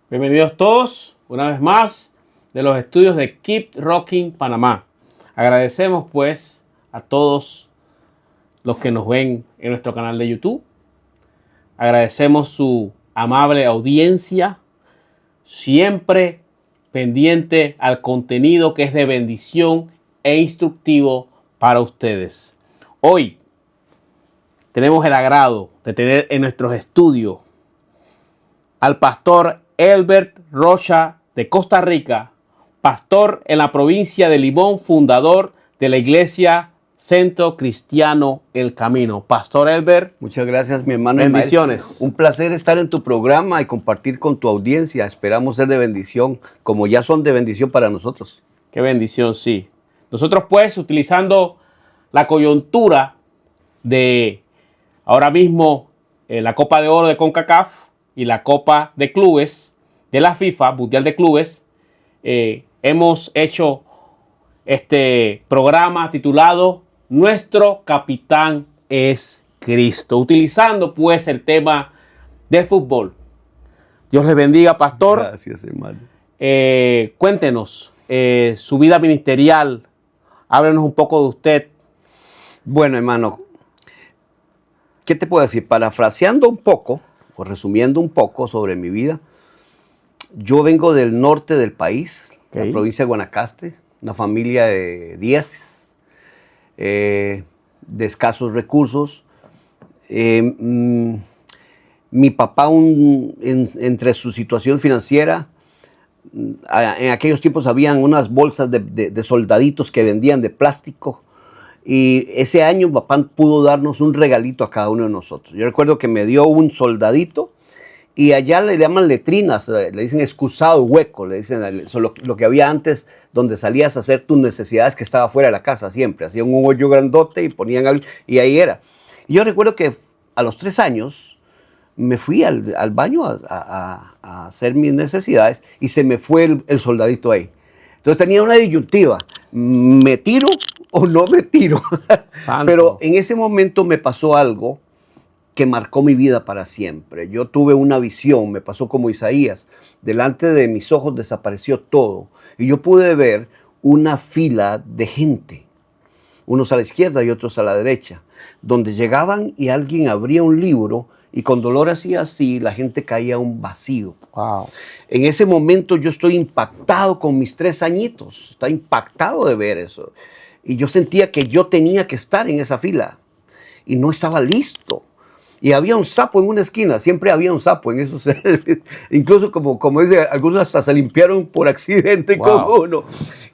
Bienvenidos todos, una vez más, de los estudios de Keep Rocking Panamá. Agradecemos pues a todos los que nos ven en nuestro canal de YouTube. Agradecemos su amable audiencia, siempre pendiente al contenido que es de bendición e instructivo para ustedes. Hoy tenemos el agrado de tener en nuestros estudios al pastor Elbert Rocha de Costa Rica, pastor en la provincia de Limón, fundador de la iglesia Centro Cristiano El Camino. Pastor Elbert, muchas gracias, mi hermano. bendiciones. Ismael. Un placer estar en tu programa y compartir con tu audiencia. Esperamos ser de bendición, como ya son de bendición para nosotros. Qué bendición, sí. Nosotros pues, utilizando la coyuntura de ahora mismo la Copa de Oro de CONCACAF y la Copa de Clubes de la FIFA, Mundial de Clubes, hemos hecho este programa titulado Nuestro Capitán es Cristo, utilizando pues el tema del fútbol. Dios les bendiga, pastor. Gracias, hermano. Cuéntenos su vida ministerial, háblenos un poco de usted. Bueno, hermano, ¿qué te puedo decir? Parafraseando un poco, o resumiendo un poco sobre mi vida, yo vengo del norte del país, la provincia de Guanacaste, una familia de 10, de escasos recursos. Mi papá, entre su situación financiera, en aquellos tiempos habían unas bolsas de soldaditos que vendían de plástico. Y ese año papá pudo darnos un regalito a cada uno de nosotros. Yo recuerdo que me dio un soldadito y allá le llaman letrinas, le dicen excusado hueco, le dicen eso, lo que había antes donde salías a hacer tus necesidades que estaba fuera de la casa siempre. Hacían un hoyo grandote y ponían algo y ahí era. Y yo recuerdo que a los 3 años me fui al baño a hacer mis necesidades y se me fue el soldadito ahí. Entonces tenía una disyuntiva, ¿me tiro o no me tiro? Pero en ese momento me pasó algo que marcó mi vida para siempre. Yo tuve una visión, me pasó como Isaías. Delante de mis ojos desapareció todo. Y yo pude ver una fila de gente, unos a la izquierda y otros a la derecha, donde llegaban y alguien abría un libro y con dolor hacía así, la gente caía a un vacío. Wow. En ese momento yo estoy impactado con mis 3 añitos, estoy impactado de ver eso. Y yo sentía que yo tenía que estar en esa fila y no estaba listo. Y había un sapo en una esquina, siempre había un sapo en esos, incluso como dice, algunos hasta se limpiaron por accidente con uno.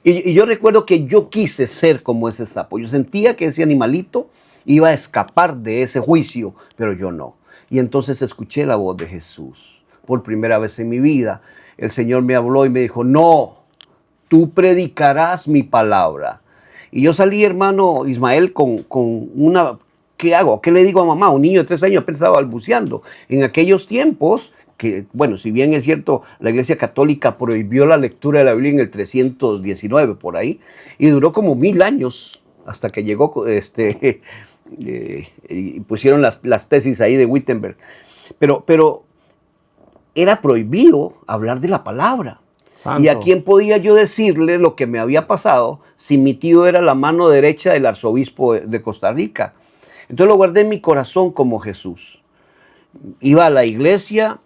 Y yo recuerdo que yo quise ser como ese sapo. Yo sentía que ese animalito iba a escapar de ese juicio, pero yo no. Y entonces escuché la voz de Jesús. Por primera vez en mi vida, el Señor me habló y me dijo, no, tú predicarás mi palabra. Y yo salí, hermano Ismael, con una... ¿Qué hago? ¿Qué le digo a mamá? Un niño de 3 años apenas estaba balbuceando. En aquellos tiempos, que bueno, si bien es cierto, la Iglesia Católica prohibió la lectura de la Biblia en el 319, por ahí, y duró como 1000 años hasta que llegó, y pusieron las tesis ahí de Wittenberg. Pero era prohibido hablar de la palabra. Santo. ¿Y a quién podía yo decirle lo que me había pasado si mi tío era la mano derecha del arzobispo de Costa Rica? Entonces lo guardé en mi corazón como Jesús. Iba a la iglesia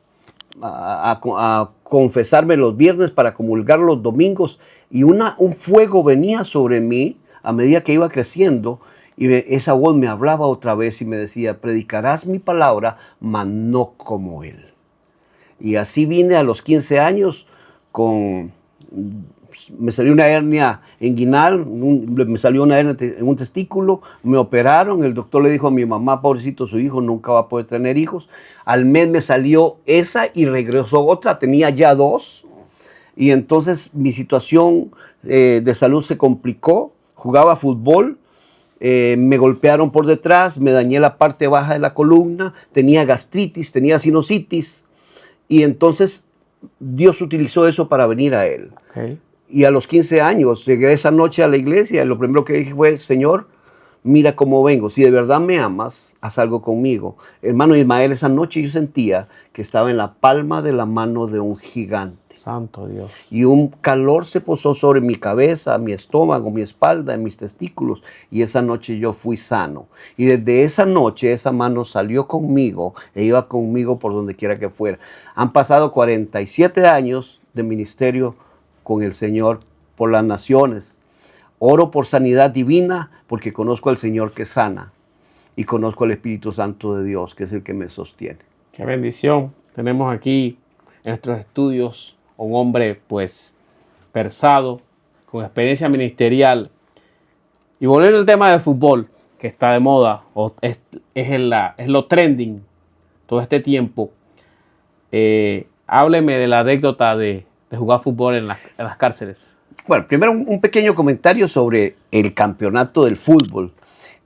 a confesarme los viernes para comulgar los domingos y un fuego venía sobre mí a medida que iba creciendo y esa voz me hablaba otra vez y me decía, predicarás mi palabra, mas no como él. Y así vine a los 15 años me salió una hernia inguinal, me salió una hernia en un testículo, me operaron, el doctor le dijo a mi mamá, pobrecito, su hijo nunca va a poder tener hijos. Al mes me salió esa y regresó otra, tenía ya 2. Y entonces mi situación de salud se complicó, jugaba fútbol, me golpearon por detrás, me dañé la parte baja de la columna, tenía gastritis, tenía sinusitis. Y entonces Dios utilizó eso para venir a él. Okay. Y a los 15 años llegué esa noche a la iglesia y lo primero que dije fue, Señor, mira cómo vengo. Si de verdad me amas, haz algo conmigo. Hermano Ismael, esa noche yo sentía que estaba en la palma de la mano de un gigante. Santo Dios. Y un calor se posó sobre mi cabeza, mi estómago, mi espalda, en mis testículos. Y esa noche yo fui sano. Y desde esa noche esa mano salió conmigo e iba conmigo por donde quiera que fuera. Han pasado 47 años de ministerio con el Señor por las naciones. Oro por sanidad divina porque conozco al Señor que sana. Y conozco al Espíritu Santo de Dios, que es el que me sostiene. Qué bendición. Tenemos aquí en nuestros estudios un hombre pues versado, con experiencia ministerial. Y volviendo al tema del fútbol, que está de moda, o es lo trending todo este tiempo, hábleme de la anécdota de jugar fútbol en las cárceles. Bueno, primero un pequeño comentario sobre el campeonato del fútbol.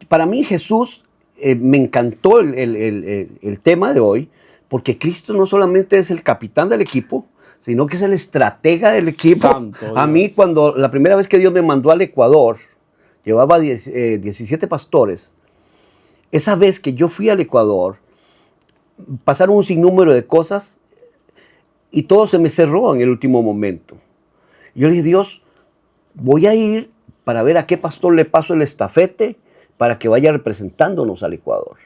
Para mí Jesús, me encantó el tema de hoy, porque Cristo no solamente es el capitán del equipo, sino que es el estratega del equipo. Santo A mí, Dios. cuando la primera vez que Dios me mandó al Ecuador, llevaba 17 pastores. Esa vez que yo fui al Ecuador, pasaron un sinnúmero de cosas y todo se me cerró en el último momento. Yo le dije, Dios, voy a ir para ver a qué pastor le paso el estafete para que vaya representándonos al Ecuador.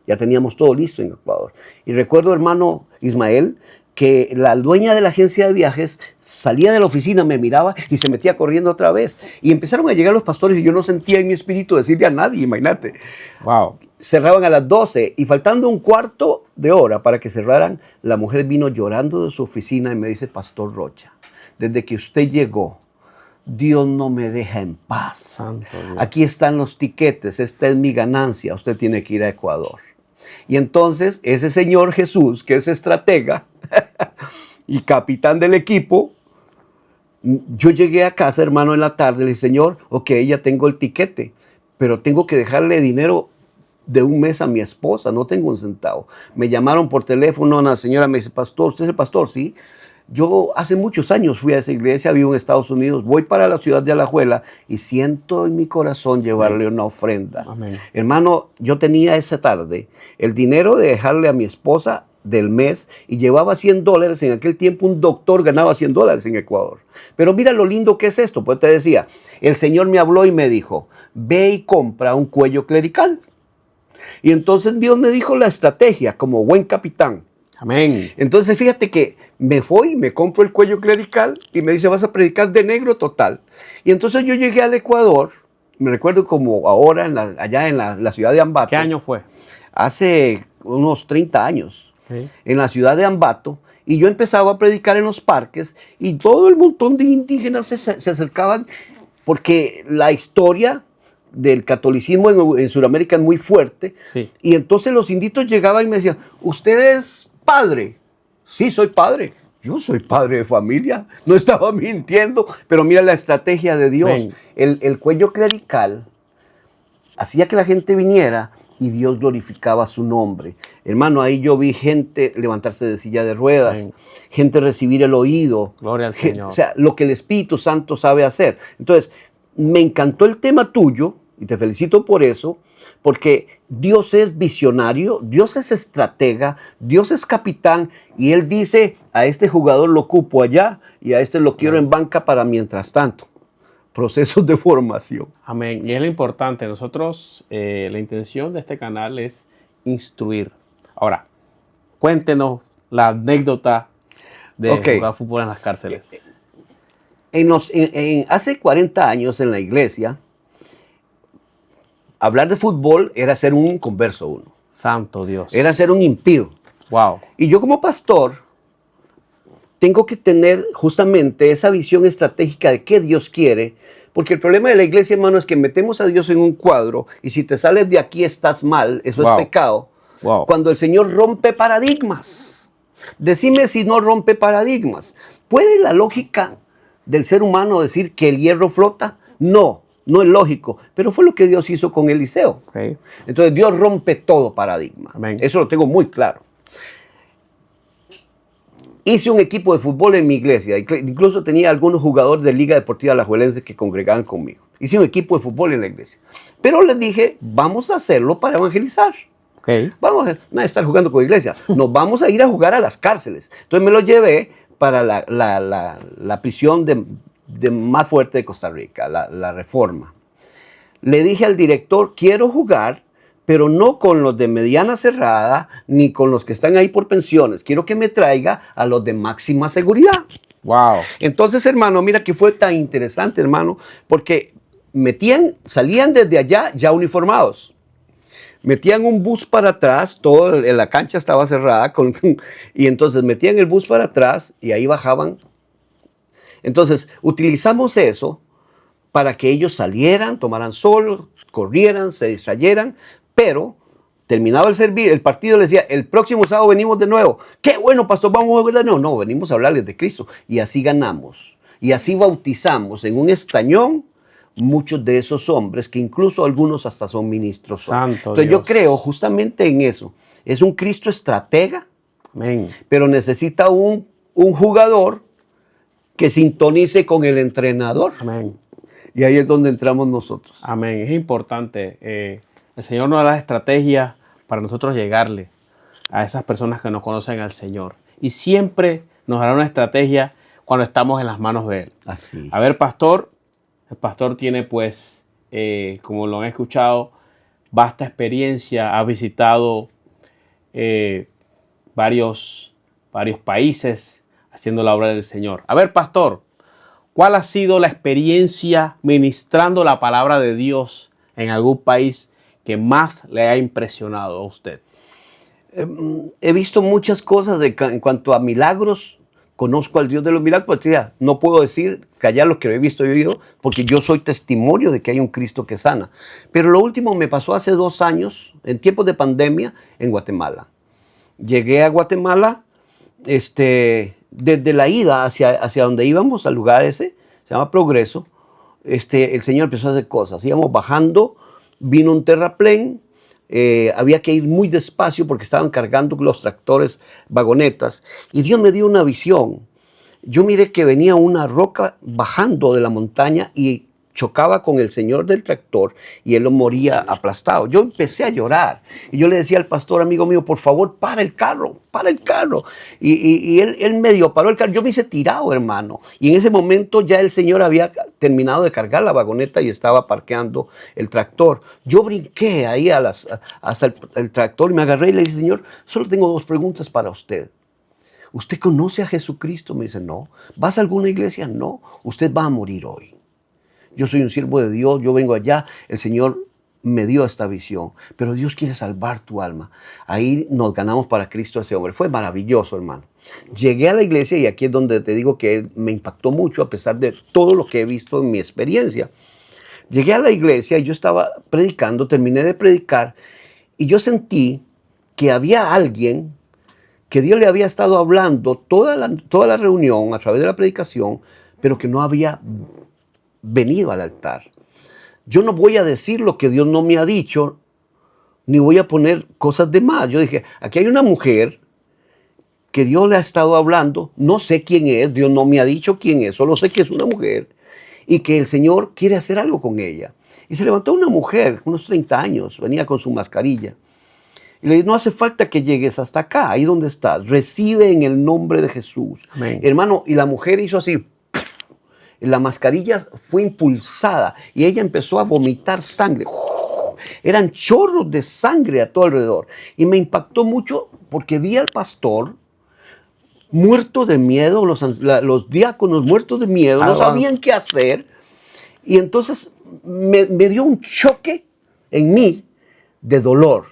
Ya teníamos todo listo en Ecuador. Y recuerdo, hermano Ismael, que la dueña de la agencia de viajes salía de la oficina, me miraba y se metía corriendo otra vez. Y empezaron a llegar los pastores y yo no sentía en mi espíritu decirle a nadie, imagínate. Wow. Cerraban a las 12 y faltando un cuarto de hora para que cerraran, la mujer vino llorando de su oficina y me dice, Pastor Rocha, desde que usted llegó, Dios no me deja en paz. Santo Dios. Aquí están los tiquetes, esta es mi ganancia, usted tiene que ir a Ecuador. Y entonces ese señor Jesús, que es estratega y capitán del equipo, yo llegué a casa, hermano, en la tarde, le dije, Señor, ok, ya tengo el tiquete, pero tengo que dejarle dinero de un mes a mi esposa, no tengo un centavo. Me llamaron por teléfono, una señora me dice, pastor, ¿usted es el pastor? Sí. Yo hace muchos años fui a esa iglesia, vivo en Estados Unidos, voy para la ciudad de Alajuela y siento en mi corazón llevarle una ofrenda. Amén. Hermano, yo tenía esa tarde el dinero de dejarle a mi esposa del mes y llevaba $100. En aquel tiempo un doctor ganaba $100 en Ecuador. Pero mira lo lindo que es esto, pues te decía, el Señor me habló y me dijo, ve y compra un cuello clerical. Y entonces Dios me dijo la estrategia como buen capitán. Amén. Entonces fíjate que me voy, me compro el cuello clerical y me dice, vas a predicar de negro total. Y entonces yo llegué al Ecuador, me recuerdo como ahora, allá en la ciudad de Ambato. ¿Qué año fue? Hace unos 30 años, Sí. en la ciudad de Ambato. Y yo empezaba a predicar en los parques y todo el montón de indígenas se acercaban porque la historia del catolicismo en Sudamérica es muy fuerte. Sí. Y entonces los inditos llegaban y me decían, ¿usted es padre? Sí, soy padre. Yo soy padre de familia. No estaba mintiendo, pero mira la estrategia de Dios. Ven. El cuello clerical hacía que la gente viniera y Dios glorificaba su nombre. Hermano, ahí yo vi gente levantarse de silla de ruedas, Ven. gente recibir el oído. Gloria al Señor. O sea, lo que el Espíritu Santo sabe hacer. Entonces, me encantó el tema tuyo y te felicito por eso, porque Dios es visionario, Dios es estratega, Dios es capitán y Él dice, a este jugador lo ocupo allá y a este lo quiero en banca para mientras tanto. Procesos de formación. Amén. Y es lo importante. Nosotros, la intención de este canal es instruir. Ahora, cuéntenos la anécdota de Ok. jugar fútbol en las cárceles. Hace 40 años en la iglesia, hablar de fútbol era ser un converso uno, Santo Dios. era ser un impío. Wow. Y yo como pastor tengo que tener justamente esa visión estratégica de qué Dios quiere, porque el problema de la iglesia, hermano, es que metemos a Dios en un cuadro y si te sales de aquí estás mal, eso Wow. es pecado. Wow. Cuando el Señor rompe paradigmas. Decime si no rompe paradigmas. ¿Puede la lógica del ser humano decir que el hierro flota? No, no es lógico, pero fue lo que Dios hizo con Eliseo. Ok. Entonces Dios rompe todo paradigma. Amén. Eso lo tengo muy claro. Hice un equipo de fútbol en mi iglesia. Incluso tenía algunos jugadores de Liga Deportiva Alajuelense que congregaban conmigo. Hice un equipo de fútbol en la iglesia. Pero les dije, vamos a hacerlo para evangelizar. Okay. Vamos a estar jugando con la iglesia. Nos vamos a ir a jugar a las cárceles. Entonces me lo llevé para la prisión de más fuerte de Costa Rica, la Reforma. Le dije al director, quiero jugar, pero no con los de mediana cerrada, ni con los que están ahí por pensiones. Quiero que me traiga a los de máxima seguridad. Wow. Entonces, hermano, mira que fue tan interesante, hermano, porque salían desde allá ya uniformados. Metían un bus para atrás, la cancha estaba cerrada, y entonces metían el bus para atrás y ahí bajaban. Entonces, utilizamos eso para que ellos salieran, tomaran sol, corrieran, se distrayeran, pero terminaba el partido, les decía, el próximo sábado venimos de nuevo. ¡Qué bueno, pastor! Vamos a jugar de nuevo. No, venimos a hablarles de Cristo. Y así ganamos. Y así bautizamos en un estañón muchos de esos hombres, que incluso algunos hasta son ministros. Santo Entonces Dios. yo creo justamente en eso. Es un Cristo estratega, Amén. pero necesita un jugador que sintonice con el entrenador. Amén. Y ahí es donde entramos nosotros. Amén. Es importante. El Señor nos da las estrategias para nosotros llegarle a esas personas que no conocen al Señor. Y siempre nos dará una estrategia cuando estamos en las manos de Él. Así. A ver, pastor, el pastor tiene pues, como lo han escuchado, vasta experiencia, ha visitado varios países haciendo la obra del Señor. A ver, pastor, ¿cuál ha sido la experiencia ministrando la palabra de Dios en algún país que más le ha impresionado a usted? He visto muchas cosas en cuanto a milagros. Conozco al Dios de los milagros, pero no puedo callar lo que he visto y oído, porque yo soy testimonio de que hay un Cristo que sana. Pero lo último me pasó hace 2 años, en tiempos de pandemia, en Guatemala. Llegué a Guatemala, desde la ida hacia donde íbamos, al lugar ese, se llama Progreso, el Señor empezó a hacer cosas. Íbamos bajando, vino un terraplén, había que ir muy despacio porque estaban cargando los tractores vagonetas, y Dios me dio una visión. Yo miré que venía una roca bajando de la montaña y chocaba con el señor del tractor y él lo moría aplastado. Yo empecé a llorar y yo le decía al pastor, amigo mío, por favor, para el carro. Y él medio paró el carro. Yo me hice tirado, hermano. Y en ese momento ya el señor había terminado de cargar la vagoneta y estaba parqueando el tractor. Yo brinqué ahí hasta el tractor y me agarré y le dije, Señor, solo tengo 2 preguntas para usted. ¿Usted conoce a Jesucristo? Me dice, no. ¿Vas a alguna iglesia? No. Usted va a morir hoy. Yo soy un siervo de Dios, yo vengo allá, el Señor me dio esta visión, pero Dios quiere salvar tu alma. Ahí nos ganamos para Cristo a ese hombre. Fue maravilloso, hermano. Llegué a la iglesia y aquí es donde te digo que me impactó mucho a pesar de todo lo que he visto en mi experiencia. Llegué a la iglesia y yo estaba predicando, terminé de predicar y yo sentí que había alguien que Dios le había estado hablando toda la reunión a través de la predicación, pero que no había venido al altar. Yo no voy a decir lo que Dios no me ha dicho, ni voy a poner cosas de más. Yo dije, aquí hay una mujer que Dios le ha estado hablando, no sé quién es, Dios no me ha dicho quién es, solo sé que es una mujer y que el Señor quiere hacer algo con ella. Y se levantó una mujer, unos 30 años, venía con su mascarilla. Y le dije, no hace falta que llegues hasta acá, ahí donde estás, recibe en el nombre de Jesús. Amén. Hermano, y la mujer hizo así. La mascarilla fue impulsada y ella empezó a vomitar sangre. Eran chorros de sangre a todo alrededor. Y me impactó mucho porque vi al pastor muerto de miedo, los diáconos muertos de miedo, no sabían qué hacer. Y entonces me dio un choque en mí de dolor.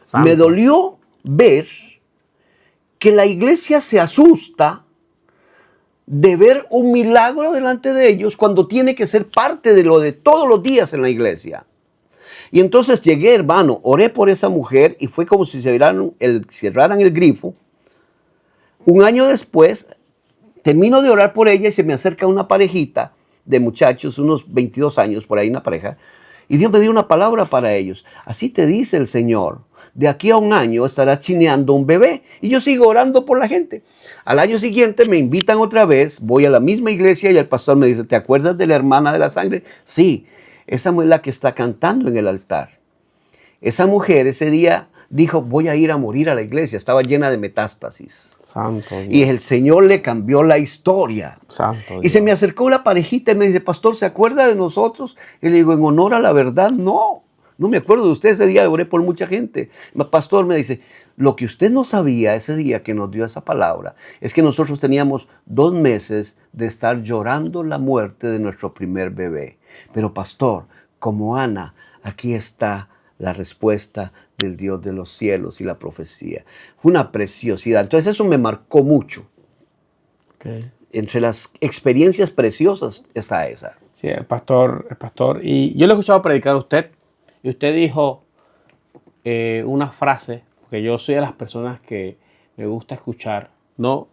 Santo. Me dolió ver que la iglesia se asusta de ver un milagro delante de ellos cuando tiene que ser parte de lo de todos los días en la iglesia. Y entonces llegué, hermano, oré por esa mujer y fue como si cerraran el grifo. Un año después, termino de orar por ella y se me acerca una parejita de muchachos, unos 22 años, por ahí una pareja, Y Dios me dio una palabra para ellos. Así te dice el Señor. De aquí a un año estará chineando un bebé. Y yo sigo orando por la gente. Al año siguiente me invitan otra vez. Voy a la misma iglesia y el pastor me dice, ¿te acuerdas de la hermana de la sangre? Sí, esa es la que está cantando en el altar. Esa mujer ese día dijo, voy a ir a morir a la iglesia. Estaba llena de metástasis. Santo Dios. Y el Señor le cambió la historia. Santo Y Dios. se me acercó una parejita y me dice, pastor, ¿se acuerda de nosotros? Y le digo, en honor a la verdad, no me acuerdo de usted. Ese día oré por mucha gente. Pastor me dice, lo que usted no sabía ese día que nos dio esa palabra, es que nosotros teníamos 2 meses de estar llorando la muerte de nuestro primer bebé. Pero pastor, como Ana, aquí está la respuesta del Dios de los cielos y la profecía. Fue una preciosidad. Entonces eso me marcó mucho. Okay. Entre las experiencias preciosas está esa. Sí, el pastor. Y yo le he escuchado predicar a usted. Y usted dijo una frase, porque yo soy de las personas que me gusta escuchar. No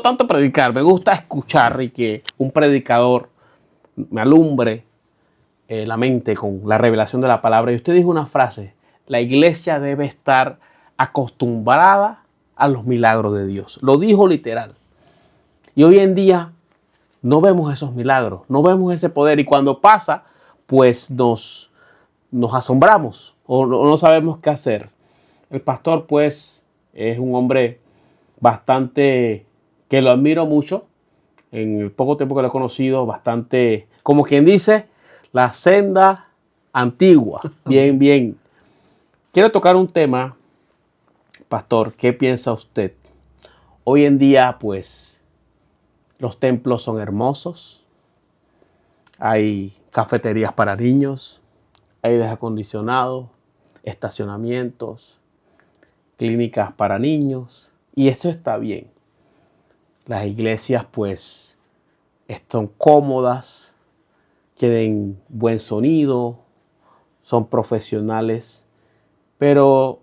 tanto predicar, me gusta escuchar y que un predicador me alumbre la mente con la revelación de la palabra. Y usted dijo una frase: la iglesia debe estar acostumbrada a los milagros de Dios. Lo dijo literal. Y hoy en día no vemos esos milagros, no vemos ese poder. Y cuando pasa, pues nos asombramos o no sabemos qué hacer. El pastor, pues, es un hombre bastante, que lo admiro mucho. En el poco tiempo que lo he conocido, bastante, como quien dice, la senda antigua. Bien, bien. Quiero tocar un tema, pastor. ¿Qué piensa usted? Hoy en día, pues, los templos son hermosos. Hay cafeterías para niños, hay aires acondicionados, estacionamientos, clínicas para niños. Y esto está bien. Las iglesias, pues, están cómodas, tienen buen sonido, son profesionales. Pero,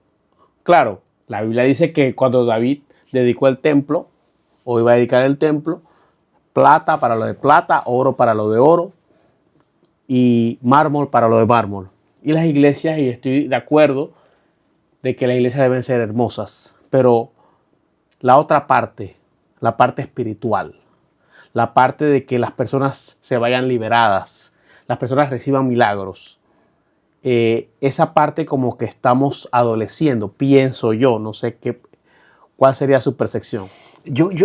claro, la Biblia dice que cuando David dedicó el templo, o iba a dedicar el templo, plata para lo de plata, oro para lo de oro y mármol para lo de mármol. Y las iglesias, y estoy de acuerdo de que las iglesias deben ser hermosas, pero la otra parte, la parte espiritual, la parte de que las personas se vayan liberadas, las personas reciban milagros, esa parte como que estamos adoleciendo, pienso yo, no sé cuál sería su percepción.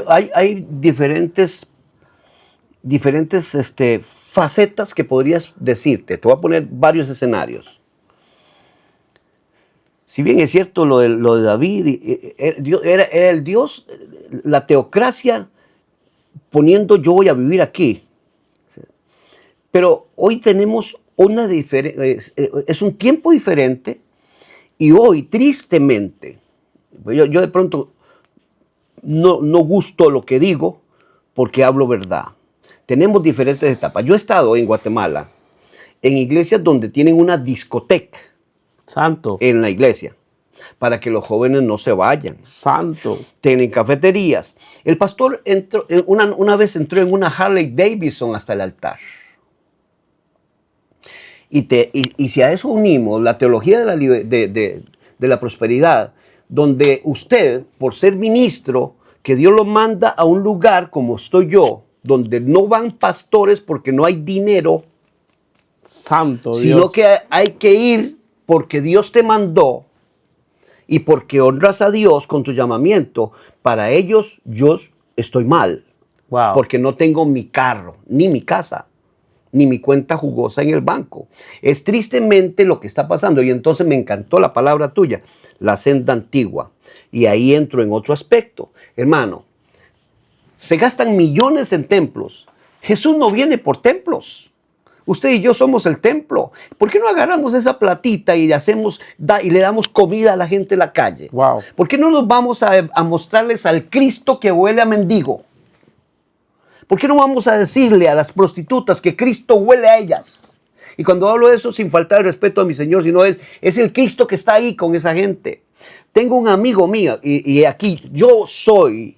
Hay diferentes facetas que podrías decirte. Te voy a poner varios escenarios. Si bien es cierto lo de David, era el Dios, la teocracia poniendo yo voy a vivir aquí. Pero hoy tenemos es un tiempo diferente y hoy tristemente, yo de pronto no gusto lo que digo porque hablo verdad. Tenemos diferentes etapas. Yo he estado en Guatemala en iglesias donde tienen una discoteca. Santo. En la iglesia, para que los jóvenes no se vayan. Santo. Tienen cafeterías. El pastor una vez entró en una Harley Davidson hasta el altar. Y si a eso unimos la teología de la prosperidad, donde usted, por ser ministro, que Dios lo manda a un lugar como estoy yo, donde no van pastores porque no hay dinero, Santo Dios, sino que hay que ir porque Dios te mandó y porque honras a Dios con tu llamamiento. Para ellos yo estoy mal, wow, porque no tengo mi carro, ni mi casa, ni mi cuenta jugosa en el banco. Es tristemente lo que está pasando. Y entonces me encantó la palabra tuya, la senda antigua. Y ahí entro en otro aspecto. Hermano, se gastan millones en templos. Jesús no viene por templos. Usted y yo somos el templo. ¿Por qué no agarramos esa platita y le damos comida a la gente en la calle? wow. ¿Por qué no nos vamos a mostrarles al Cristo que huele a mendigo? ¿Por qué no vamos a decirle a las prostitutas que Cristo huele a ellas? Y cuando hablo de eso, sin faltar el respeto a mi Señor, sino Él, es el Cristo que está ahí con esa gente. Tengo un amigo mío, y aquí yo soy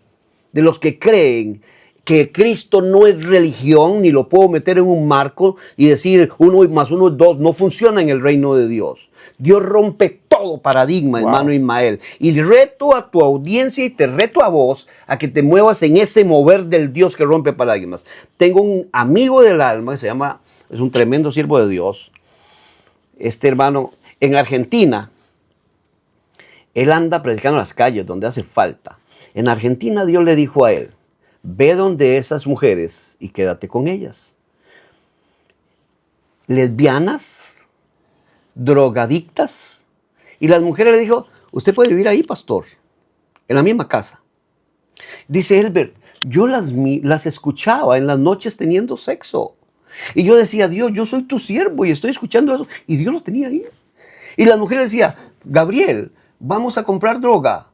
de los que creen que Cristo no es religión, ni lo puedo meter en un marco y decir 1 más 1 es 2. No funciona en el reino de Dios. Dios rompe todo paradigma, hermano Ismael. Y reto a tu audiencia y te reto a vos a que te muevas en ese mover del Dios que rompe paradigmas. Tengo un amigo del alma que se llama, es un tremendo siervo de Dios. Este hermano, en Argentina, él anda predicando en las calles donde hace falta. En Argentina Dios le dijo a él, ve donde esas mujeres y quédate con ellas. Lesbianas, drogadictas. Y las mujeres le dijo, usted puede vivir ahí, pastor, en la misma casa. Dice Elbert, yo las escuchaba en las noches teniendo sexo. Y yo decía, Dios, yo soy tu siervo y estoy escuchando eso. Y Dios lo tenía ahí. Y las mujeres decían, Gabriel, vamos a comprar droga.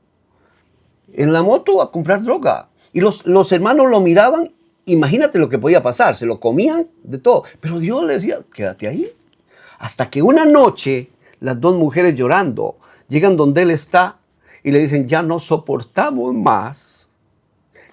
En la moto a comprar droga. Y los hermanos lo miraban, imagínate lo que podía pasar, se lo comían de todo. Pero Dios le decía, quédate ahí. Hasta que una noche, las dos mujeres llorando, llegan donde él está y le dicen, ya no soportamos más.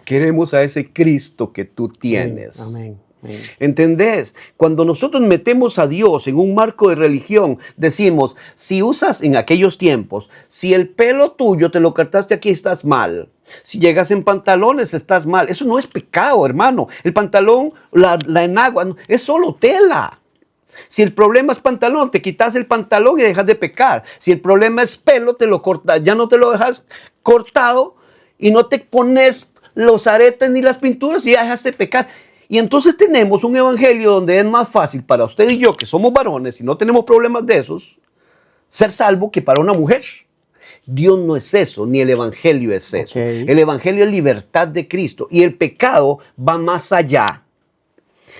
Queremos a ese Cristo que tú tienes. Amén. Amén. ¿Entendés? Cuando nosotros metemos a Dios en un marco de religión, decimos, si usas en aquellos tiempos, si el pelo tuyo te lo cortaste aquí, estás mal. Si llegas en pantalones, estás mal. Eso no es pecado, hermano. El pantalón, la enagua, es solo tela. Si el problema es pantalón, te quitas el pantalón y dejas de pecar. Si el problema es pelo, te lo cortas, ya no te lo dejas cortado y no te pones los aretes ni las pinturas y ya dejas de pecar. Y entonces tenemos un evangelio donde es más fácil para usted y yo, que somos varones y no tenemos problemas de esos, ser salvo que para una mujer. Dios no es eso, ni el evangelio es eso. El evangelio es libertad de Cristo y el pecado va más allá.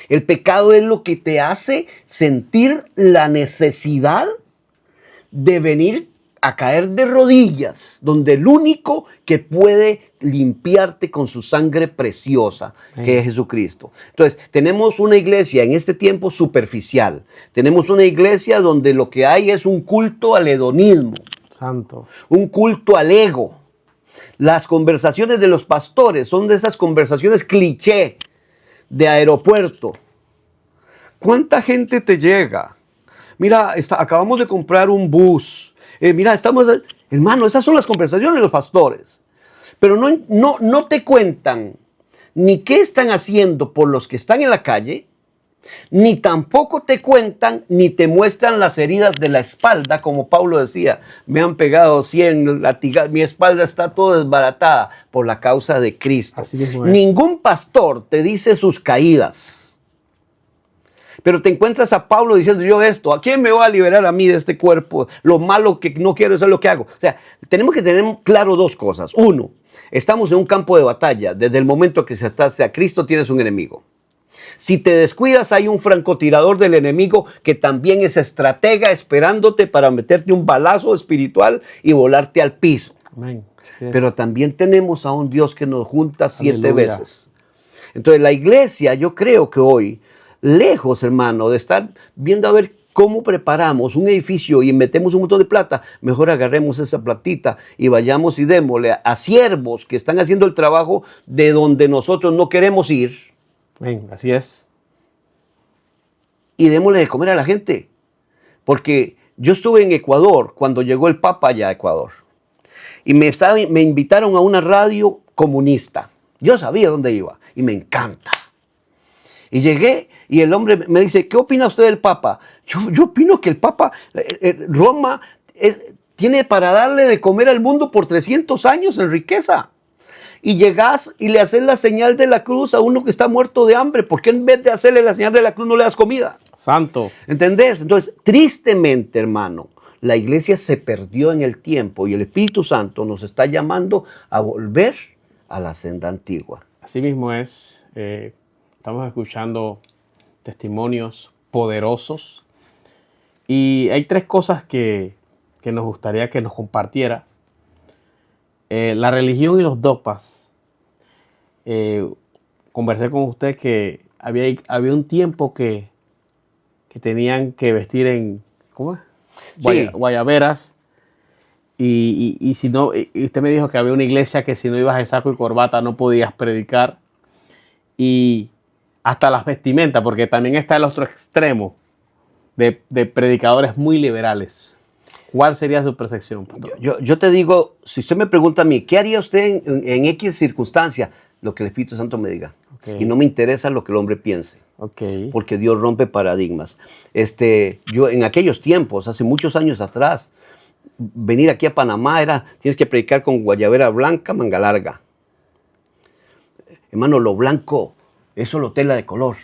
El pecado es lo que te hace sentir la necesidad de venir a caer de rodillas, donde el único que puede limpiarte con su sangre preciosa, que es Jesucristo. Entonces, tenemos una iglesia en este tiempo superficial. Tenemos una iglesia donde lo que hay es un culto al hedonismo. Santo. Un culto al ego. Las conversaciones de los pastores son de esas conversaciones cliché de aeropuerto. ¿Cuánta gente te llega? Mira, acabamos de comprar un bus. Mira, hermano, esas son las conversaciones de los pastores. Pero no te cuentan ni qué están haciendo por los que están en la calle, ni tampoco te cuentan ni te muestran las heridas de la espalda, como Pablo decía, me han pegado 100 latigazos, mi espalda está toda desbaratada por la causa de Cristo. Así mismo es. Ningún pastor te dice sus caídas. Pero te encuentras a Pablo diciendo, yo esto, ¿a quién me va a liberar a mí de este cuerpo? Lo malo que no quiero es lo que hago. O sea, tenemos que tener claro dos cosas. Uno, estamos en un campo de batalla. Desde el momento que se ataca a Cristo tienes un enemigo. Si te descuidas, hay un francotirador del enemigo que también es estratega esperándote para meterte un balazo espiritual y volarte al piso. Amén. Pero también tenemos a un Dios que nos junta 7 Aleluya. veces. Entonces la iglesia, yo creo que hoy, lejos, hermano, de estar viendo a ver cómo preparamos un edificio y metemos un montón de plata, mejor agarremos esa platita y vayamos y démosle a siervos que están haciendo el trabajo de donde nosotros no queremos ir. Amén. Así es. Y démosle de comer a la gente. Porque yo estuve en Ecuador cuando llegó el Papa allá a Ecuador. Y me invitaron a una radio comunista. Yo sabía dónde iba y me encanta. Y llegué y el hombre me dice, ¿qué opina usted del Papa? Yo opino que el Papa, Roma, tiene para darle de comer al mundo por 300 años en riqueza. Y llegás y le haces la señal de la cruz a uno que está muerto de hambre. ¿Por qué en vez de hacerle la señal de la cruz no le das comida? Santo. ¿Entendés? Entonces, tristemente, hermano, la iglesia se perdió en el tiempo y el Espíritu Santo nos está llamando a volver a la senda antigua. Así mismo es. Estamos escuchando testimonios poderosos y hay 3 cosas que nos gustaría que nos compartiera. La religión y los dogmas. Conversé con usted que había un tiempo que tenían que vestir en ¿cómo es? Sí. Guayaberas y si no, y usted me dijo que había una iglesia que si no ibas de saco y corbata no podías predicar. y hasta las vestimentas, porque también está el otro extremo de predicadores muy liberales. ¿Cuál sería su percepción, pastor? Yo te digo, si usted me pregunta a mí, ¿qué haría usted en X circunstancia? Lo que el Espíritu Santo me diga. Okay. Y no me interesa lo que el hombre piense. Okay. Porque Dios rompe paradigmas. Yo en aquellos tiempos, hace muchos años atrás, venir aquí a Panamá tienes que predicar con guayabera blanca, manga larga. Hermano, lo blanco es solo tela de color.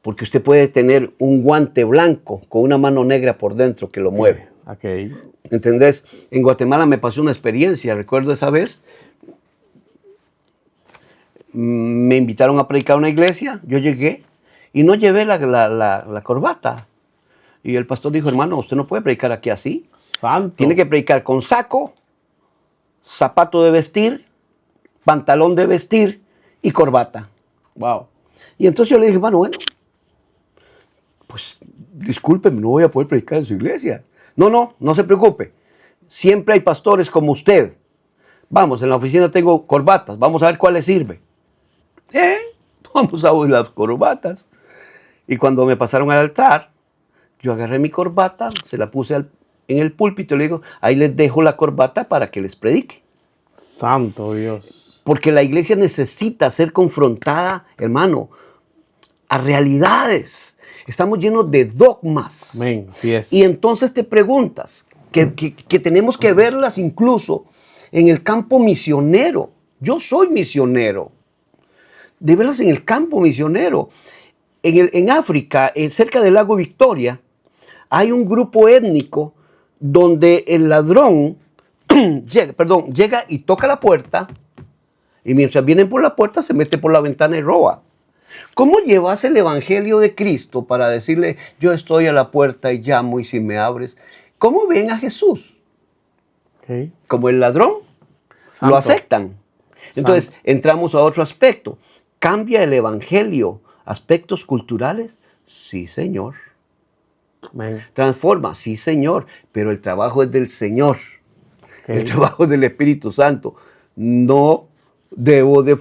Porque usted puede tener un guante blanco con una mano negra por dentro que lo mueve. Okay. ¿Entendés? En Guatemala me pasó una experiencia, recuerdo esa vez. Me invitaron a predicar a una iglesia, yo llegué y no llevé la corbata. Y el pastor dijo, hermano, usted no puede predicar aquí así. Santo. Tiene que predicar con saco, zapato de vestir, pantalón de vestir y corbata. Wow. Y entonces yo le dije, hermano, bueno, pues discúlpeme, no voy a poder predicar en su iglesia. No se preocupe. Siempre hay pastores como usted. Vamos, en la oficina tengo corbatas, vamos a ver cuál le sirve. Vamos a ver las corbatas. Y cuando me pasaron al altar, yo agarré mi corbata, se la puse en el púlpito y le digo, ahí les dejo la corbata para que les predique. Santo Dios. Porque la iglesia necesita ser confrontada, hermano, a realidades. Estamos llenos de dogmas. Amén, así es. Y entonces te preguntas, que tenemos que verlas incluso en el campo misionero. Yo soy misionero. De verlas en el campo misionero. En África, cerca del lago Victoria, hay un grupo étnico donde el ladrón llega y toca la puerta y mientras vienen por la puerta se mete por la ventana y roba. ¿Cómo llevas el evangelio de Cristo para decirle yo estoy a la puerta y llamo y si me abres? ¿Cómo ven a Jesús? Okay. Como el ladrón. Santo. Lo aceptan. Entonces entramos a otro aspecto. ¿Cambia el evangelio aspectos culturales? Sí, Señor. Amén. Transforma, sí, Señor, pero el trabajo es del Señor. Okay. El trabajo es del Espíritu Santo. No debo de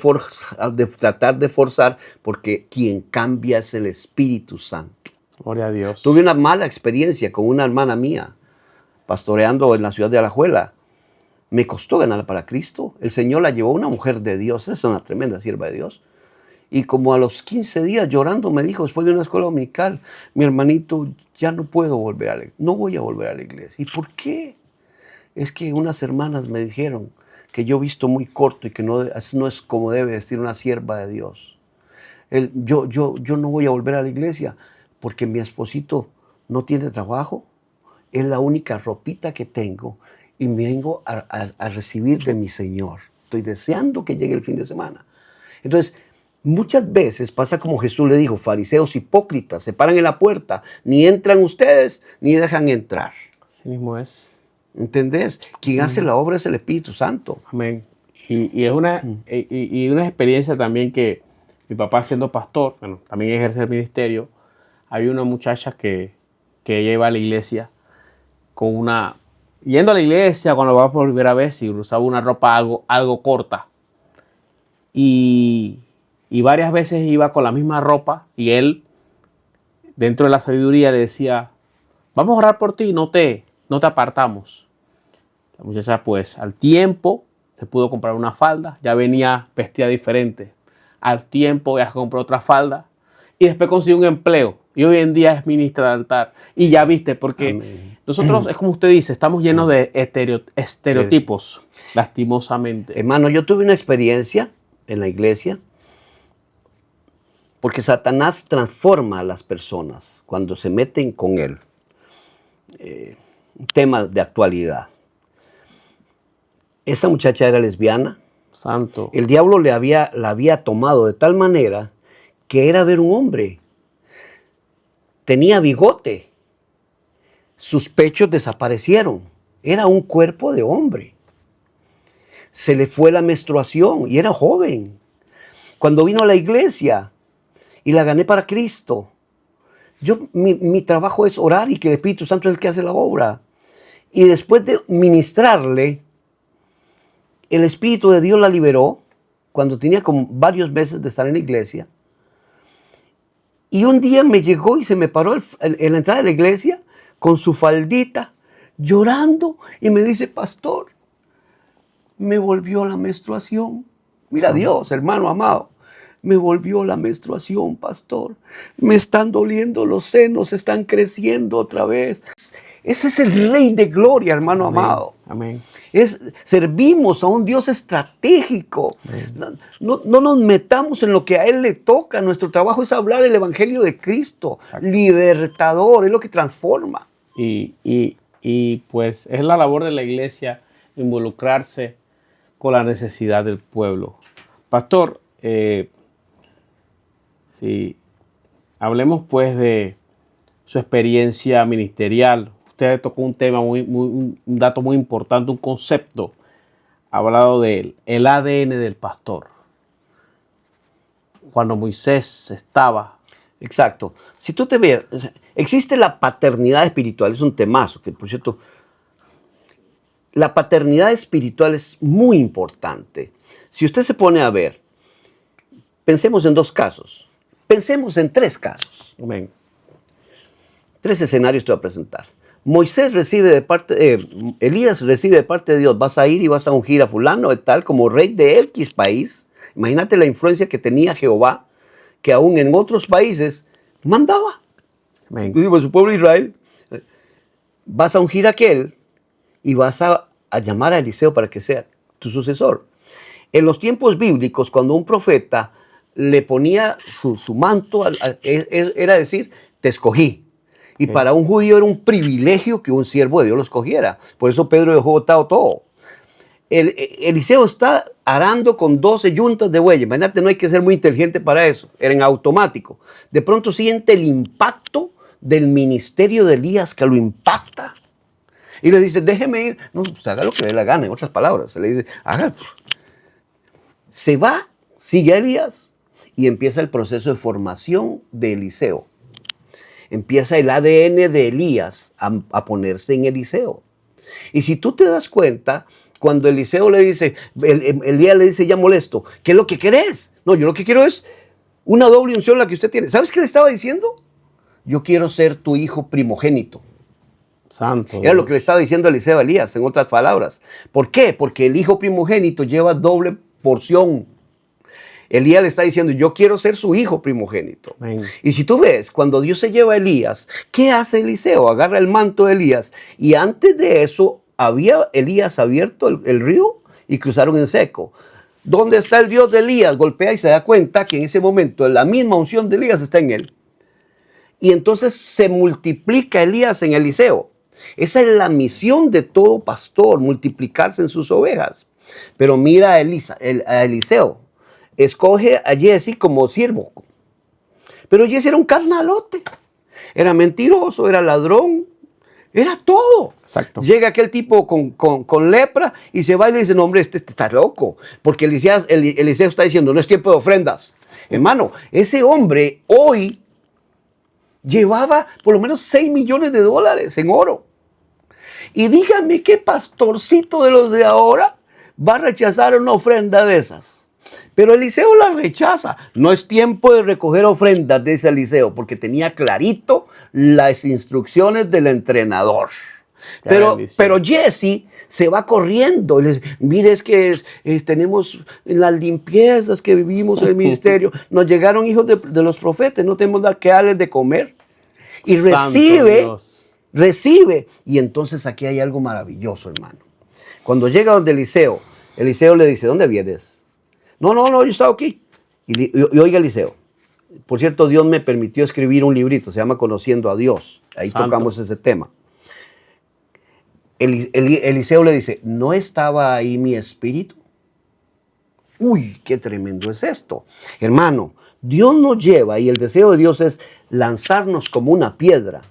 tratar de forzar, porque quien cambia es el Espíritu Santo. Gloria a Dios. Tuve una mala experiencia con una hermana mía, pastoreando en la ciudad de Alajuela. Me costó ganarla para Cristo. El Señor la llevó, una mujer de Dios, es una tremenda sierva de Dios. Y como a los 15 días llorando me dijo, después de una escuela dominical, mi hermanito, ya no puedo volver a la iglesia, no voy a volver a la iglesia. ¿Y por qué? Es que unas hermanas me dijeron que yo he visto muy corto y que no es como debe vestir una sierva de Dios. Yo no voy a volver a la iglesia porque mi esposito no tiene trabajo, es la única ropita que tengo y me vengo a recibir de mi Señor. Estoy deseando que llegue el fin de semana. Entonces, muchas veces pasa como Jesús le dijo, fariseos hipócritas, se paran en la puerta, ni entran ustedes, ni dejan entrar. Así mismo es. ¿Entendés? Quien hace la obra es el Espíritu Santo. Amén. Y es una experiencia también que mi papá siendo pastor, bueno, también ejerce el ministerio, había una muchacha que ella iba a la iglesia yendo a la iglesia cuando va por primera vez y usaba una ropa algo corta. Y varias veces iba con la misma ropa y él, dentro de la sabiduría, le decía, vamos a orar por ti, no te apartamos. La muchacha, pues, al tiempo se pudo comprar una falda, ya venía vestida diferente. Al tiempo ya se compró otra falda y después consiguió un empleo. Y hoy en día es ministra de altar. Y ya viste, porque Amén. Nosotros, es como usted dice, estamos llenos de estereotipos, lastimosamente. Hermano, yo tuve una experiencia en la iglesia porque Satanás transforma a las personas cuando se meten con él. Un tema de actualidad. Esta muchacha era lesbiana. Santo. El diablo la había tomado de tal manera que era ver un hombre. Tenía bigote. Sus pechos desaparecieron. Era un cuerpo de hombre. Se le fue la menstruación y era joven. Cuando vino a la iglesia y la gané para Cristo, mi trabajo es orar y que el Espíritu Santo es el que hace la obra. Y después de ministrarle, el Espíritu de Dios la liberó cuando tenía como varios meses de estar en la iglesia. Y un día me llegó y se me paró en la entrada de la iglesia con su faldita, llorando, y me dice, pastor, me volvió la menstruación. Mira, Dios, hermano amado, me volvió la menstruación, pastor. Me están doliendo los senos, están creciendo otra vez. Ese es el Rey de Gloria, hermano amado. Amén. Servimos a un Dios estratégico. No nos metamos en lo que a Él le toca. Nuestro trabajo es hablar el Evangelio de Cristo. Exacto. Libertador, es lo que transforma. Y pues es la labor de la iglesia involucrarse con la necesidad del pueblo. Pastor, sí, hablemos pues de su experiencia ministerial. Usted tocó un tema un dato muy importante, un concepto. Ha hablado del ADN del pastor. Cuando Moisés estaba. Exacto. Si tú te ves, existe la paternidad espiritual, es un temazo, que por cierto, la paternidad espiritual es muy importante. Si usted se pone a ver, pensemos en dos casos, pensemos en tres casos. Amén. Tres escenarios te voy a presentar. Elías recibe de parte de Dios, vas a ir y vas a ungir a fulano de tal como rey de X país. Imagínate la influencia que tenía Jehová, que aún en otros países mandaba. Amén. Pues su pueblo Israel, vas a ungir a aquel y vas a llamar a Eliseo para que sea tu sucesor. En los tiempos bíblicos, cuando un profeta le ponía su manto, era decir, te escogí. Y para un judío era un privilegio que un siervo de Dios lo escogiera. Por eso Pedro dejó botado todo. Eliseo está arando con 12 yuntas de bueyes. Imagínate, no hay que ser muy inteligente para eso. Era en automático. De pronto siente el impacto del ministerio de Elías que lo impacta. Y le dice, déjeme ir. No, pues haga lo que le dé la gana, en otras palabras. Se le dice, haga. Se va, sigue a Elías y empieza el proceso de formación de Eliseo. Empieza el ADN de Elías a ponerse en Eliseo. Y si tú te das cuenta, cuando Eliseo le dice, Elías le dice, ya molesto, ¿qué es lo que querés? No, yo lo que quiero es una doble unción la que usted tiene. ¿Sabes qué le estaba diciendo? Yo quiero ser tu hijo primogénito. Santo. Era lo que le estaba diciendo Eliseo a Elías, en otras palabras. ¿Por qué? Porque el hijo primogénito lleva doble porción. Elías le está diciendo, yo quiero ser su hijo primogénito. Amén. Y si tú ves, cuando Dios se lleva a Elías, ¿qué hace Eliseo? Agarra el manto de Elías y antes de eso había Elías abierto el río y cruzaron en seco. ¿Dónde está el Dios de Elías? Golpea y se da cuenta que en ese momento la misma unción de Elías está en él. Y entonces se multiplica Elías en Eliseo. Esa es la misión de todo pastor, multiplicarse en sus ovejas. Pero mira a Eliseo. Escoge a Jesse como siervo. Pero Jesse era un carnalote. Era mentiroso, era ladrón. Era todo. Exacto. Llega aquel tipo con lepra y se va y le dice, no hombre, este está loco. Porque Eliseo está diciendo, no es tiempo de ofrendas. Hermano, ese hombre hoy llevaba por lo menos $6 millones en oro. Y dígame qué pastorcito de los de ahora va a rechazar una ofrenda de esas. Pero Eliseo la rechaza. No es tiempo de recoger ofrendas, dice Eliseo, porque tenía clarito las instrucciones del entrenador. Pero Jesse se va corriendo. Mire, es que tenemos las limpiezas que vivimos en el ministerio. Nos llegaron hijos de los profetas, no tenemos nada que darles de comer. Y recibe. Y entonces aquí hay algo maravilloso, hermano. Cuando llega donde Eliseo le dice, ¿dónde vienes? No, yo estaba aquí. Y oiga, Eliseo, por cierto, Dios me permitió escribir un librito, se llama Conociendo a Dios. Ahí Santo. Tocamos ese tema. Eliseo le dice, ¿no estaba ahí mi espíritu? Uy, qué tremendo es esto. Hermano, Dios nos lleva y el deseo de Dios es lanzarnos como una piedra.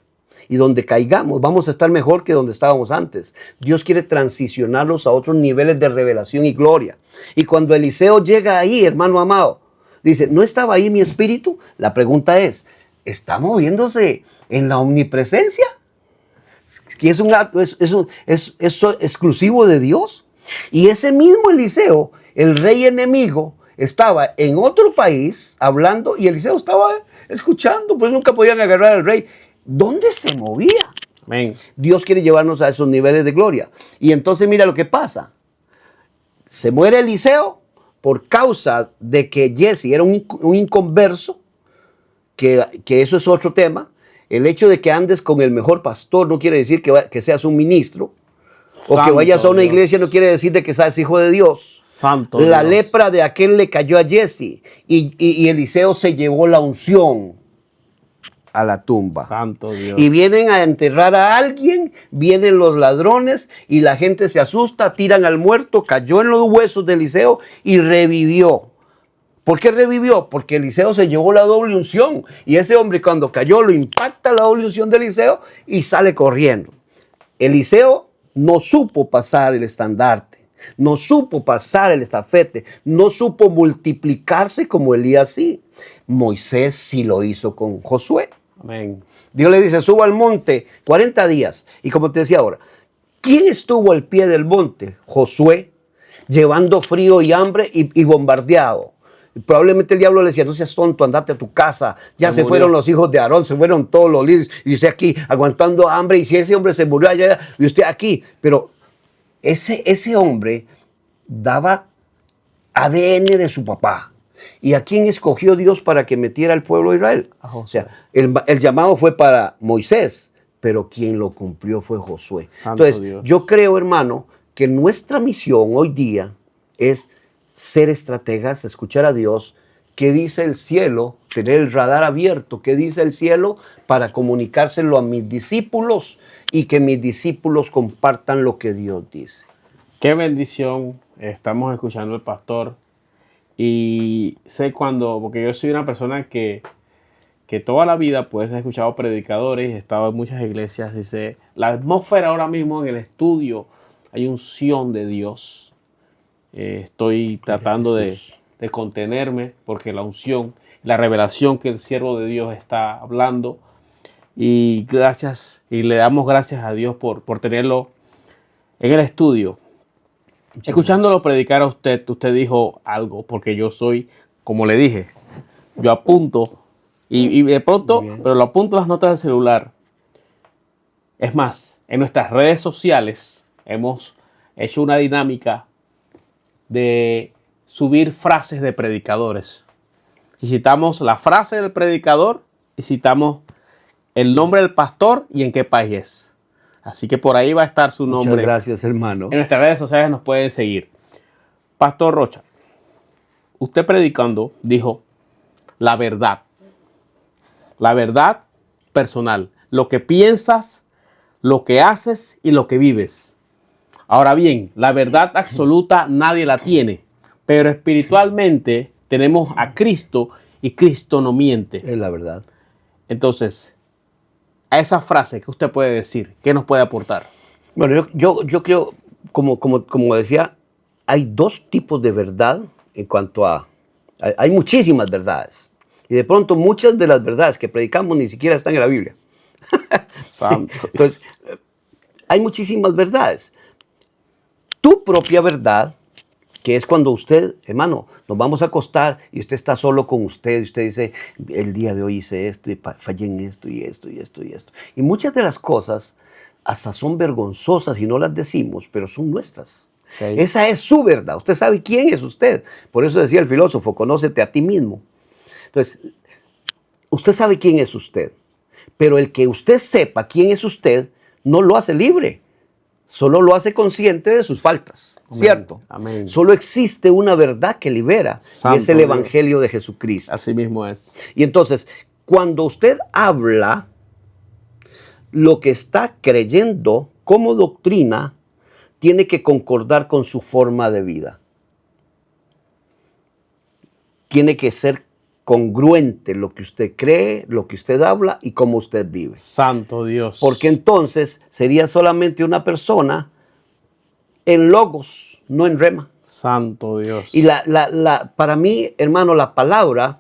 Y donde caigamos, vamos a estar mejor que donde estábamos antes. Dios quiere transicionarlos a otros niveles de revelación y gloria. Y cuando Eliseo llega ahí, hermano amado, dice, ¿no estaba ahí mi espíritu? La pregunta es, ¿está moviéndose en la omnipresencia? ¿Que es un acto, es exclusivo de Dios? Y ese mismo Eliseo, el rey enemigo, estaba en otro país hablando y Eliseo estaba escuchando, pues nunca podían agarrar al rey. ¿Dónde se movía? Amén. Dios quiere llevarnos a esos niveles de gloria. Y entonces mira lo que pasa. Se muere Eliseo por causa de que Jesse era un inconverso, que eso es otro tema. El hecho de que andes con el mejor pastor no quiere decir que seas un ministro. O que vayas a una iglesia no quiere decir de que seas hijo de Dios. Santo La Dios. lepra de aquel le cayó a Jesse y Eliseo se llevó la unción a la tumba. Santo Dios. Y vienen a enterrar a alguien, vienen los ladrones y la gente se asusta, tiran al muerto, cayó en los huesos de Eliseo y revivió. ¿Por qué revivió? Porque Eliseo se llevó la doble unción y ese hombre cuando cayó lo impacta la doble unción de Eliseo y sale corriendo. Eliseo no supo pasar el estandarte, no supo pasar el estafete, no supo multiplicarse como Elías sí. Moisés sí lo hizo con Josué. Amén. Dios le dice, suba al monte 40 días. Y como te decía ahora, ¿quién estuvo al pie del monte? Josué, llevando frío y hambre y bombardeado. Probablemente el diablo le decía, no seas tonto, andate a tu casa. Ya se fueron los hijos de Aarón, se fueron todos los líderes. Y usted aquí aguantando hambre. Y si ese hombre se murió allá, y usted aquí. Pero ese hombre daba ADN de su papá. ¿Y a quién escogió Dios para que metiera al pueblo de Israel? O sea, el llamado fue para Moisés, pero quien lo cumplió fue Josué. Santo Entonces, Dios. yo creo, hermano, que nuestra misión hoy día es ser estrategas, escuchar a Dios, qué dice el cielo, tener el radar abierto, qué dice el cielo para comunicárselo a mis discípulos y que mis discípulos compartan lo que Dios dice. Qué bendición. Estamos escuchando al pastor y sé porque yo soy una persona que toda la vida pues he escuchado predicadores, he estado en muchas iglesias y sé la atmósfera ahora mismo en el estudio, hay unción de Dios. Estoy tratando de contenerme porque la unción, la revelación que el siervo de Dios está hablando y le damos gracias a Dios por tenerlo en el estudio. Escuchándolo predicar a usted dijo algo, porque yo soy, como le dije, yo apunto y de pronto, pero lo apunto en las notas del celular. Es más, en nuestras redes sociales hemos hecho una dinámica de subir frases de predicadores. Y citamos la frase del predicador y citamos el nombre del pastor y en qué país es. Así que por ahí va a estar su nombre. Muchas gracias, hermano. En nuestras redes sociales nos pueden seguir. Pastor Rocha, usted predicando dijo la verdad personal, lo que piensas, lo que haces y lo que vives. Ahora bien, la verdad absoluta nadie la tiene, pero espiritualmente tenemos a Cristo y Cristo no miente. Es la verdad. Entonces, a esa frase, ¿qué usted puede decir? ¿Qué nos puede aportar? Bueno, yo creo, como decía, hay dos tipos de verdad en cuanto a... Hay muchísimas verdades. Y de pronto muchas de las verdades que predicamos ni siquiera están en la Biblia. Santo. Entonces, hay muchísimas verdades. Tu propia verdad, que es cuando usted, hermano, nos vamos a acostar y usted está solo con usted y usted dice, el día de hoy hice esto y fallé en esto y esto y esto y esto. Y muchas de las cosas hasta son vergonzosas y no las decimos, pero son nuestras. Okay. Esa es su verdad. Usted sabe quién es usted. Por eso decía el filósofo, conócete a ti mismo. Entonces, usted sabe quién es usted, pero el que usted sepa quién es usted no lo hace libre. Solo lo hace consciente de sus faltas, amén, ¿cierto? Amén. Solo existe una verdad que libera, Santo y es el Evangelio de Jesucristo. Así mismo es. Y entonces, cuando usted habla, lo que está creyendo como doctrina tiene que concordar con su forma de vida. Tiene que ser congruente lo que usted cree, lo que usted habla y cómo usted vive. Santo Dios. Porque entonces sería solamente una persona en logos, no en rema. Santo Dios. Y para mí, hermano, la palabra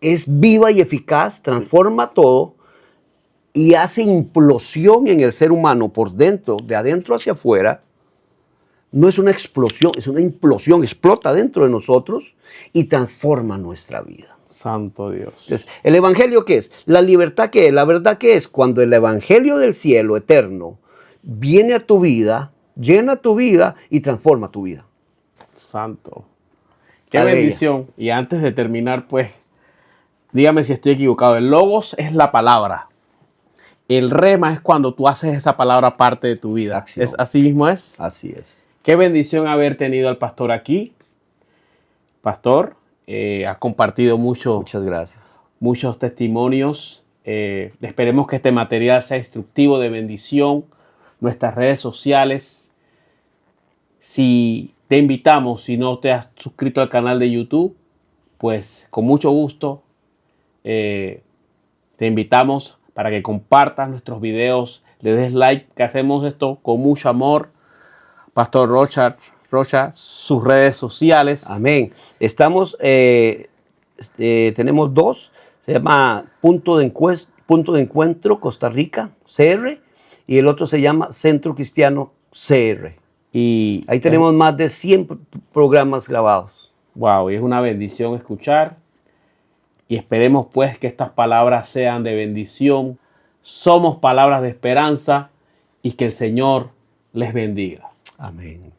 es viva y eficaz, transforma todo y hace implosión en el ser humano por dentro, de adentro hacia afuera. no es una explosión, es una implosión, explota dentro de nosotros y transforma nuestra vida. Santo Dios. Entonces, ¿el evangelio qué es? La libertad qué es, la verdad qué es, cuando el evangelio del cielo eterno viene a tu vida, llena tu vida y transforma tu vida. Santo. Qué Aleluya. bendición. Y antes de terminar, pues, dígame si estoy equivocado. El logos es la palabra. El rema es cuando tú haces esa palabra parte de tu vida. Acción. ¿Así mismo es? Así es. Qué bendición haber tenido al pastor aquí. Pastor, ha compartido Muchas gracias. muchos testimonios. Esperemos que este material sea instructivo, de bendición. Nuestras redes sociales. Si te invitamos, si no te has suscrito al canal de YouTube, pues con mucho gusto te invitamos para que compartas nuestros videos, le des like, que hacemos esto con mucho amor. Pastor Rocha, sus redes sociales. Amén. Estamos, tenemos dos, se llama Punto de Encuentro Costa Rica, CR, y el otro se llama Centro Cristiano CR. Y Ahí tenemos más de 100 programas grabados. wow, y es una bendición escuchar. Y esperemos pues que estas palabras sean de bendición. Somos palabras de esperanza y que el Señor les bendiga. Amén.